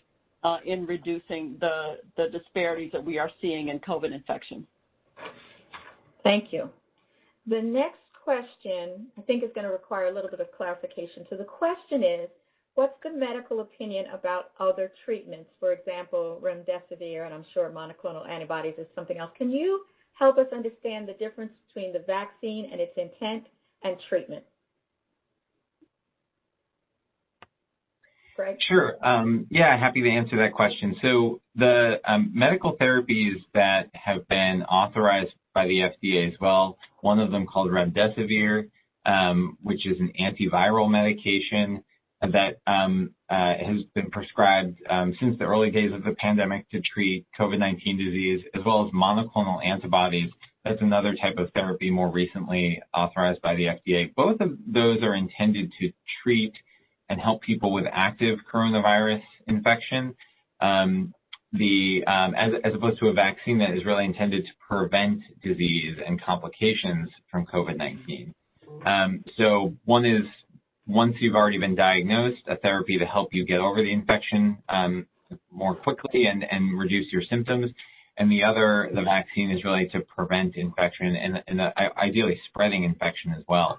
[SPEAKER 2] in reducing the disparities that we are seeing in COVID infection.
[SPEAKER 1] Thank you. The next question, I think, is going to require a little bit of clarification. So the question is, what's the medical opinion about other treatments? For example, remdesivir, and I'm sure monoclonal antibodies is something else. Can you help us understand the difference between the vaccine and its intent and treatment? Greg?
[SPEAKER 3] Sure. Yeah, happy to answer that question. So the medical therapies that have been authorized by the FDA as well, one of them called remdesivir, which is an antiviral medication that has been prescribed since the early days of the pandemic to treat COVID-19 disease, as well as monoclonal antibodies. That's another type of therapy more recently authorized by the FDA. Both of those are intended to treat and help people with active coronavirus infection, as opposed to a vaccine that is really intended to prevent disease and complications from COVID-19. So one is, once you've already been diagnosed, a therapy to help you get over the infection more quickly and reduce your symptoms. And the other, the vaccine, is really to prevent infection and ideally spreading infection as well.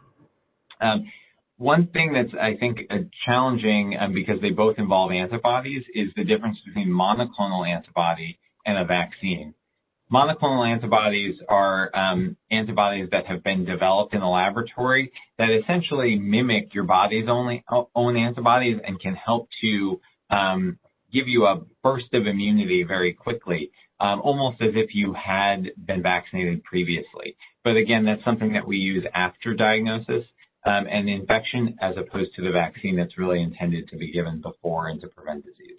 [SPEAKER 3] One thing that's, I think, challenging, because they both involve antibodies, is the difference between monoclonal antibody and a vaccine. Monoclonal antibodies are antibodies that have been developed in a laboratory that essentially mimic your body's own antibodies and can help to give you a burst of immunity very quickly, almost as if you had been vaccinated previously. But again, that's something that we use after diagnosis and infection, as opposed to the vaccine that's really intended to be given before and to prevent disease.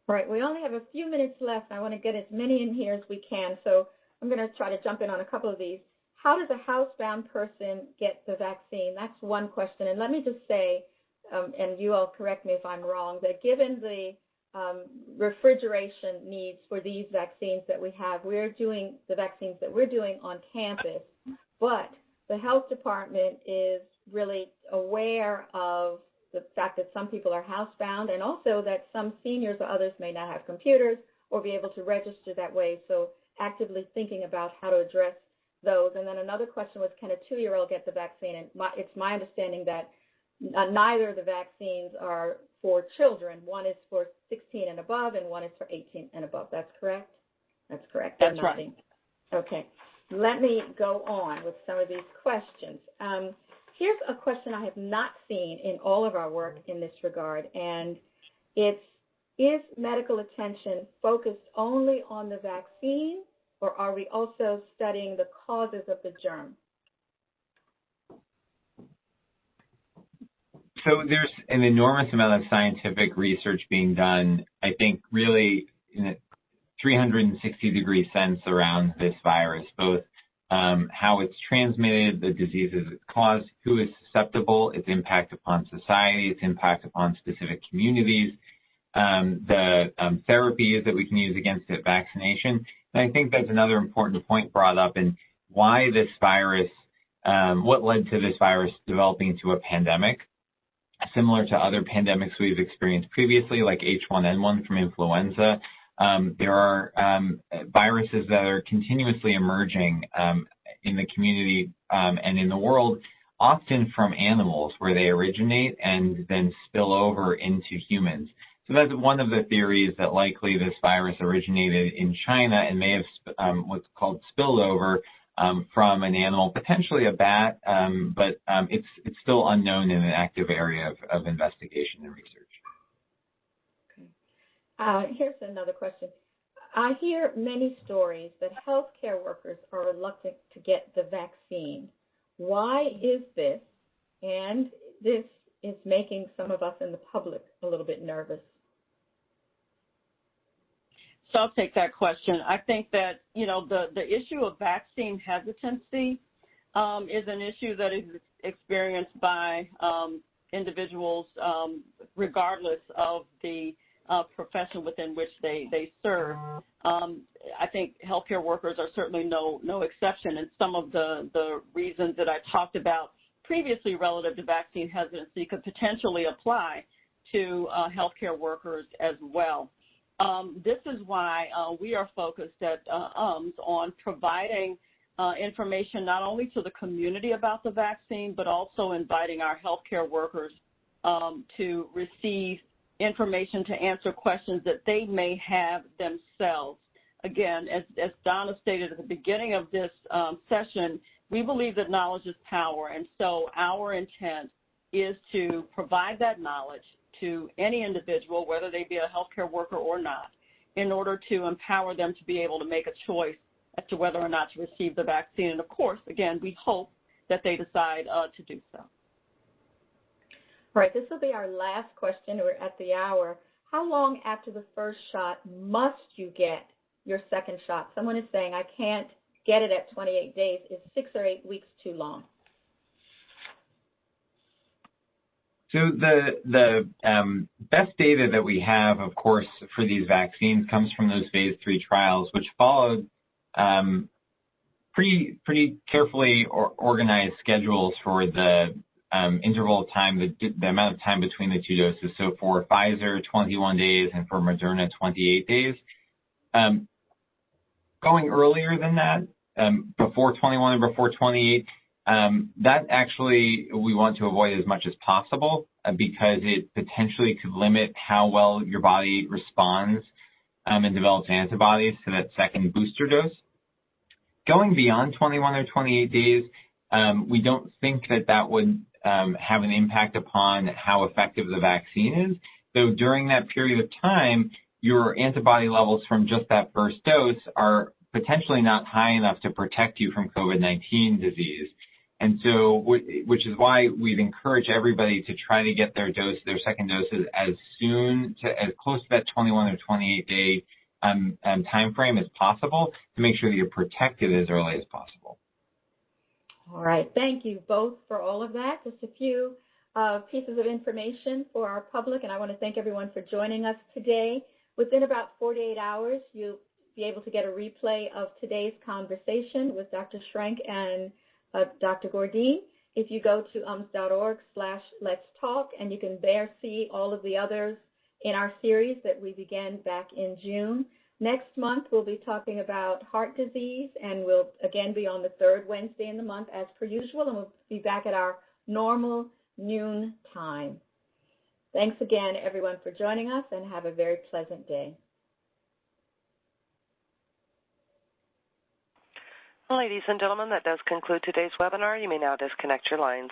[SPEAKER 1] All right, we only have a few minutes left. I want to get as many in here as we can, so I'm going to try to jump in on a couple of these. How does a housebound person get the vaccine? That's one question. And let me just say, and you all correct me if I'm wrong, that given the refrigeration needs for these vaccines that we have, we're doing the vaccines that we're doing on campus, but the health department is really aware of the fact that some people are housebound, and also that some seniors or others may not have computers or be able to register that way, so actively thinking about how to address those. And then another question was, can a 2-year-old get the vaccine? And it's my understanding that neither of the vaccines are for children. One is for 16 and above, and one is for 18 and above. That's correct? That's correct.
[SPEAKER 2] That's right.
[SPEAKER 1] Okay. Let me go on with some of these questions. Here's a question I have not seen in all of our work in this regard, and it's, is medical attention focused only on the vaccine, or are we also studying the causes of the germ?
[SPEAKER 3] So there's an enormous amount of scientific research being done, I think, really in a 360-degree sense around this virus, both how it's transmitted, the diseases it's caused, who is susceptible, its impact upon society, its impact upon specific communities, the therapies that we can use against it, vaccination. And I think that's another important point brought up in why this virus, what led to this virus developing into a pandemic, similar to other pandemics we've experienced previously, like H1N1 from influenza. There are viruses that are continuously emerging in the community and in the world, often from animals where they originate and then spill over into humans. So that's one of the theories, that likely this virus originated in China and may have what's called spillover from an animal, potentially a bat, but it's still unknown in an active area of investigation and research.
[SPEAKER 1] Here's another question. I hear many stories that healthcare workers are reluctant to get the vaccine. Why is this? And this is making some of us in the public a little bit nervous.
[SPEAKER 2] So I'll take that question. I think that, you know, the issue of vaccine hesitancy is an issue that is experienced by individuals regardless of the profession within which they serve. I think healthcare workers are certainly no exception, and some of the reasons that I talked about previously relative to vaccine hesitancy could potentially apply to healthcare workers as well. This is why we are focused at UMS on providing information not only to the community about the vaccine, but also inviting our healthcare workers to receive information to answer questions that they may have themselves. Again, as Donna stated at the beginning of this session, we believe that knowledge is power, and so our intent is to provide that knowledge to any individual, whether they be a healthcare worker or not, in order to empower them to be able to make a choice as to whether or not to receive the vaccine. And of course, again, we hope that they decide to do so.
[SPEAKER 1] All right, this will be our last question. We're at the hour. How long after the first shot must you get your second shot? Someone is saying, I can't get it at 28 days. Is 6 or 8 weeks too long?
[SPEAKER 3] So the best data that we have, of course, for these vaccines comes from those phase 3 trials, which followed pretty carefully organized schedules for the interval of time, the amount of time between the two doses. So for Pfizer, 21 days, and for Moderna, 28 days. Going earlier than that, before 21 or before 28, that actually we want to avoid as much as possible because it potentially could limit how well your body responds and develops antibodies to that second booster dose. Going beyond 21 or 28 days, we don't think that would have an impact upon how effective the vaccine is. So during that period of time, your antibody levels from just that first dose are potentially not high enough to protect you from COVID-19 disease. And so, which is why we'd encourage everybody to try to get their second doses as close to that 21 or 28 day time frame as possible to make sure that you're protected as early as possible.
[SPEAKER 1] All right. Thank you both for all of that. Just a few pieces of information for our public, and I want to thank everyone for joining us today. Within about 48 hours, you'll be able to get a replay of today's conversation with Dr. Schrenk and Dr. Gordine. If you go to UMS.org/Let's Talk, and you can there see all of the others in our series that we began back in June. Next month, we'll be talking about heart disease, and we'll again be on the third Wednesday in the month as per usual, and we'll be back at our normal noon time. Thanks again, everyone, for joining us, and have a very pleasant day.
[SPEAKER 4] Ladies and gentlemen, that does conclude today's webinar. You may now disconnect your lines.